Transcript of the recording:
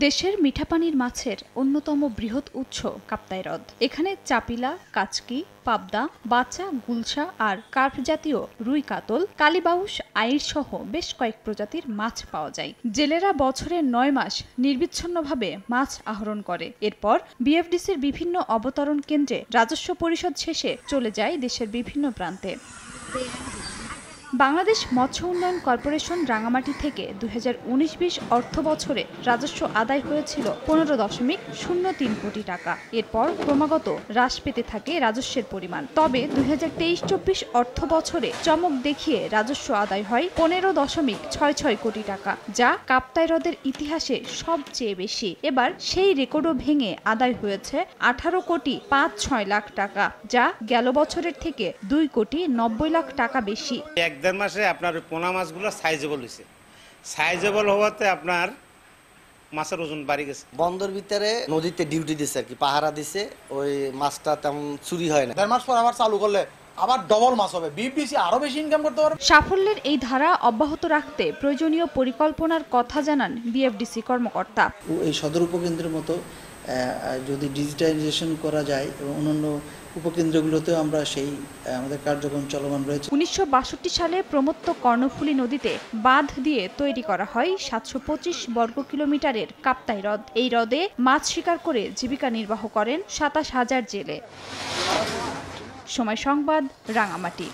দেশের মিঠা পানির মাছের অন্যতম বৃহৎ উৎস কাপ্তাই হ্রদ। এখানে চাপিলা, কাচকি, পাবদা, বাচা, গুলশা আর কার্প জাতীয় রুই, কাতল, কালীবাউস, আইড় সহ বেশ কয়েক প্রজাতির মাছ পাওয়া যায়। জেলেরা বছরে ৯ মাস নির্বিচ্ছিন্নভাবে মাছ আহরণ করে। এরপর বিএফডিসির বিভিন্ন অবতরণ কেন্দ্রে রাজস্ব পরিশোধ শেষে চলে যায় দেশের বিভিন্ন প্রান্তে। বাংলাদেশ মৎস্য উন্নয়ন কর্পোরেশন রাঙামাটি থেকে ২০১৯-২০ অর্থ বছরে রাজস্ব আদায় হয়েছিল ১৫.০৩ কোটি টাকা। এরপর ক্রমাগত হ্রাস পেতে থাকে রাজস্বের পরিমাণ। তবে ২০২৩-২৪ অর্থ বছরে চমক দেখিয়ে রাজস্ব আদায় হয় ১৫.৬৬ কোটি টাকা, যা কাপ্তাই হ্রদের ইতিহাসে সবচেয়ে বেশি। এবার সেই রেকর্ডও ভেঙে আদায় হয়েছে ১৮.৫৬ লাখ টাকা, যা গেল বছরের থেকে ২.৯০ টাকা বেশি। ১-১.৫ মাসে আপনার পোনা মাছগুলো সাইজেবল হয়েছে। সাইজেবল হওয়াতে আপনার মাছের ওজন বাড়ি গেছে। বন্দর ভিতরে নদীতে ডিউটি দিছে আর কি, পাহারা দিছে, ওই মাছটা তেমন চুরি হয় না। ১.৫ মাস পর আবার চালু করলে আবার ডবল মাছ হবে, বিএফডিসি আরো বেশি ইনকাম করতে পারবে। সাফল্যের এই ধারা অব্যাহত রাখতে প্রয়োজনীয় পরিকল্পনার কথা জানান বিএফডিসি কর্মকর্তা। এই সদর উপকেন্দ্রের মতো যদি ডিজিটাইজেশন করা যায় এবং অন্যান্য উপকেন্দ্রগুলোতেও আমরা সেই আমাদের কার্যক্রম চলমান রয়েছে। ১৯৬২ সালে প্রমত্ত কর্ণফুলী নদীতে বাঁধ দিয়ে তৈরি করা হয় ৭২৫ বর্গ কিলোমিটারের কাপ্তাই হ্রদ। এই হ্রদে মাছ শিকার করে জীবিকা নির্বাহ করেন ২৭,০০০ জেলে। সময় সংবাদ, রাঙামাটি।